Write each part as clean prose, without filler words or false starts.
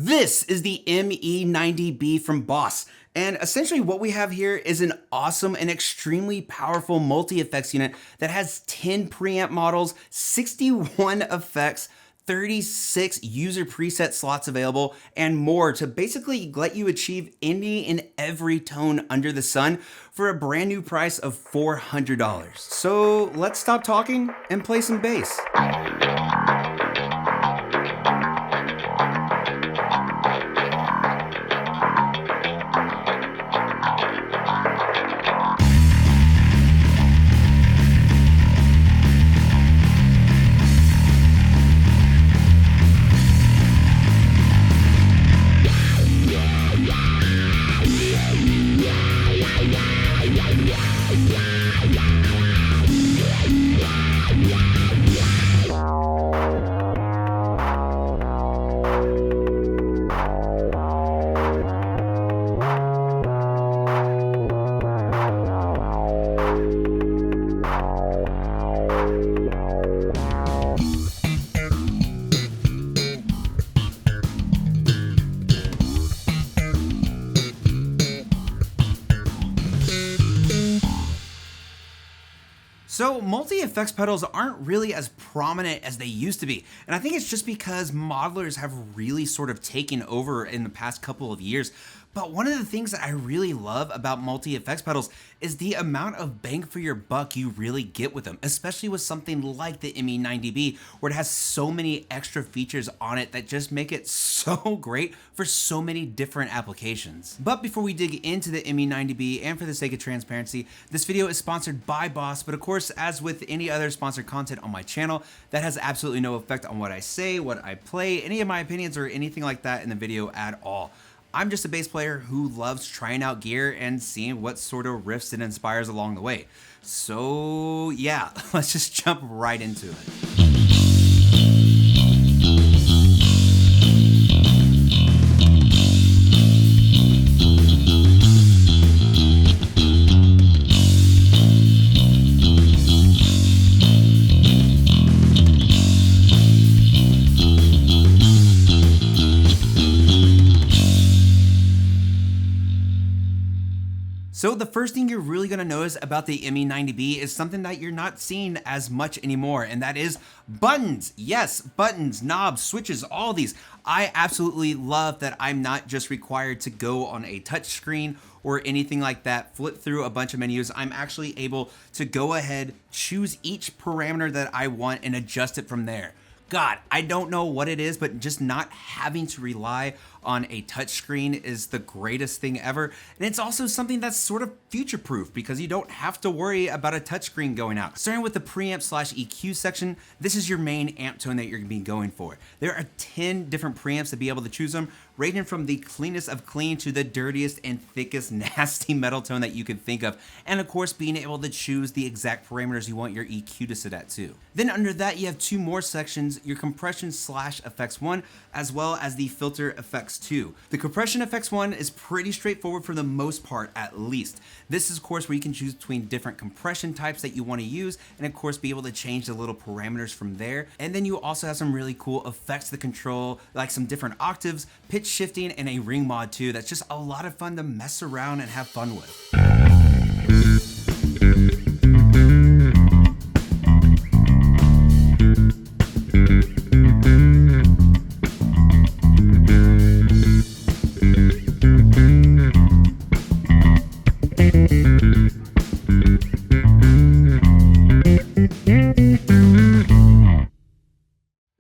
This is the ME90B from Boss, and essentially what we have here is an awesome and extremely powerful multi-effects unit that has 10 preamp models, 61 effects, 36 user preset slots available, and more to basically let you achieve any and every tone under the sun for a brand new price of $400. So let's stop talking and play some bass. So multi-effects pedals aren't really as prominent as they used to be, and I think it's just because modelers have really sort of taken over in the past couple of years. But one of the things that I really love about multi-effects pedals is the amount of bang for your buck you really get with them, especially with something like the ME90B, where it has so many extra features on it that just make it so great for so many different applications. But before we dig into the ME90B, and for the sake of transparency, this video is sponsored by Boss, but of course, as with any other sponsored content on my channel, that has absolutely no effect on what I say, what I play, any of my opinions, or anything like that in the video at all. I'm just a bass player who loves trying out gear and seeing what sort of riffs it inspires along the way. So yeah, let's just jump right into it. So the first thing you're really gonna notice about the ME90B is something that you're not seeing as much anymore, and that is buttons. Yes, buttons, knobs, switches, all these. I absolutely love that I'm not just required to go on a touch screen or anything like that, flip through a bunch of menus. I'm actually able to go ahead, choose each parameter that I want, and adjust it from there. God, I don't know what it is, but just not having to rely on a touchscreen is the greatest thing ever. And it's also something that's sort of future-proof because you don't have to worry about a touchscreen going out. Starting with the preamp / EQ section, this is your main amp tone that you're gonna be going for. There are 10 different preamps to be able to choose them, ranging from the cleanest of clean to the dirtiest and thickest nasty metal tone that you could think of. And of course, being able to choose the exact parameters you want your EQ to sit at too. Then under that, you have two more sections, your compression / effects 1, as well as the filter effects 2. The compression effects 1 is pretty straightforward for the most part, at least. This is of course where you can choose between different compression types that you want to use, and of course be able to change the little parameters from there. And then you also have some really cool effects to control, like some different octaves, pitch shifting, and a ring mod too. That's just a lot of fun to mess around and have fun with.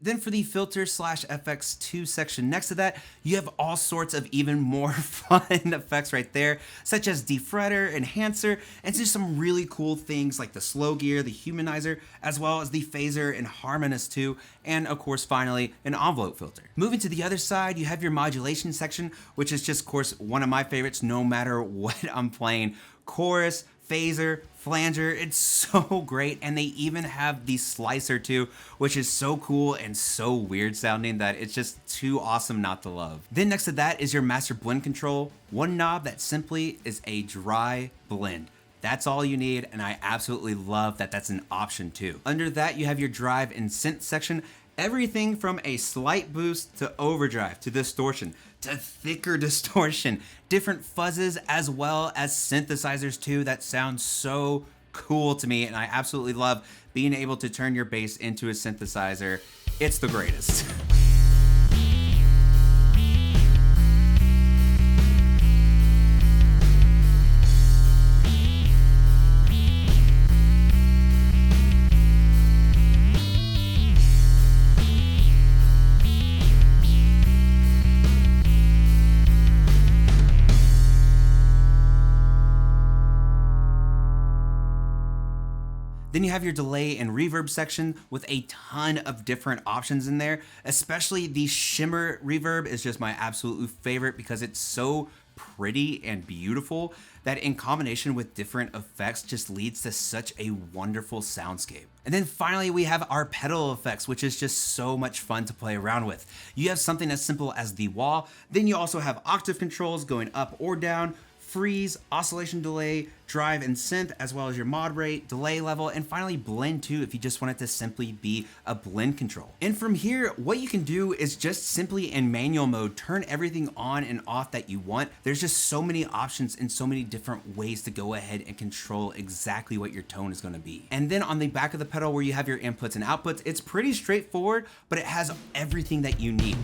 Then for the filter / FX2 section next to that, you have all sorts of even more fun effects right there, such as defretter, enhancer, and just some really cool things like the slow gear, the humanizer, as well as the phaser and harmonist too, and of course finally an envelope filter. Moving to the other side, you have your modulation section, which is just of course one of my favorites no matter what I'm playing. Chorus, phaser, flanger, it's so great. And they even have the slicer too, which is so cool and so weird sounding that it's just too awesome not to love. Then next to that is your master blend control, one knob that simply is a dry blend. That's all you need, and I absolutely love that that's an option too. Under that, you have your drive and synth section, Everything from a slight boost to overdrive to distortion to thicker distortion, different fuzzes as well as synthesizers too. That sounds so cool to me, and I absolutely love being able to turn your bass into a synthesizer. It's the greatest. Then you have your delay and reverb section with a ton of different options in there. Especially the shimmer reverb is just my absolute favorite because it's so pretty and beautiful that in combination with different effects just leads to such a wonderful soundscape. And then finally we have our pedal effects, which is just so much fun to play around with. You have something as simple as the wah, then you also have octave controls going up or down, freeze, oscillation delay, drive and synth, as well as your mod rate, delay level, and finally blend too if you just want it to simply be a blend control. And from here, what you can do is just simply in manual mode, turn everything on and off that you want. There's just so many options and so many different ways to go ahead and control exactly what your tone is gonna be. And then on the back of the pedal where you have your inputs and outputs, it's pretty straightforward, but it has everything that you need.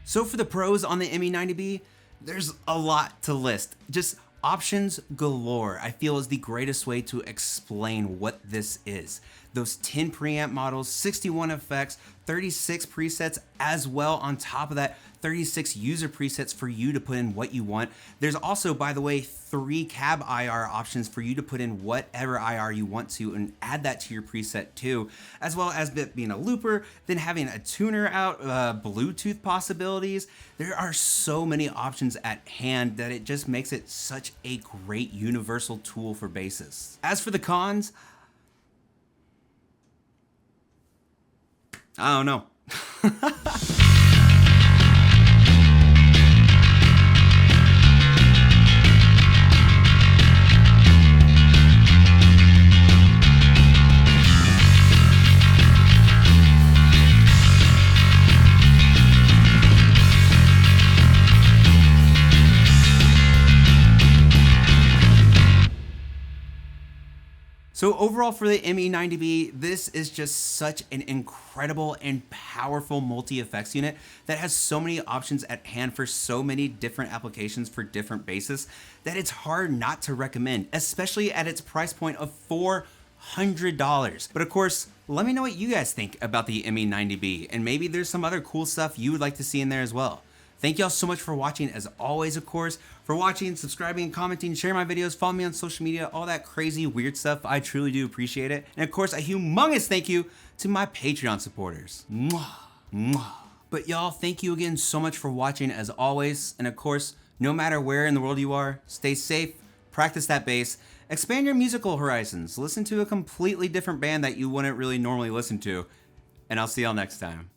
So for the pros on the ME90B, there's a lot to list. Just options galore, I feel, is the greatest way to explain what this is. Those 10 preamp models, 61 effects, 36 presets, as well on top of that, 36 user presets for you to put in what you want. There's also, by the way, 3 cab IR options for you to put in whatever IR you want to and add that to your preset too, as well as being a looper, then having a tuner out, Bluetooth possibilities. There are so many options at hand that it just makes it such a great universal tool for bassists. As for the cons, I don't know. So overall for the ME90B, this is just such an incredible and powerful multi-effects unit that has so many options at hand for so many different applications for different basses that it's hard not to recommend, especially at its price point of $400. But of course, let me know what you guys think about the ME90B, and maybe there's some other cool stuff you would like to see in there as well. Thank y'all so much for watching, as always, of course, for watching, subscribing, commenting, sharing my videos, follow me on social media, all that crazy, weird stuff. I truly do appreciate it. And of course, a humongous thank you to my Patreon supporters. Mwah, mwah. But y'all, thank you again so much for watching, as always. And of course, no matter where in the world you are, stay safe, practice that bass, expand your musical horizons, listen to a completely different band that you wouldn't really normally listen to, and I'll see y'all next time.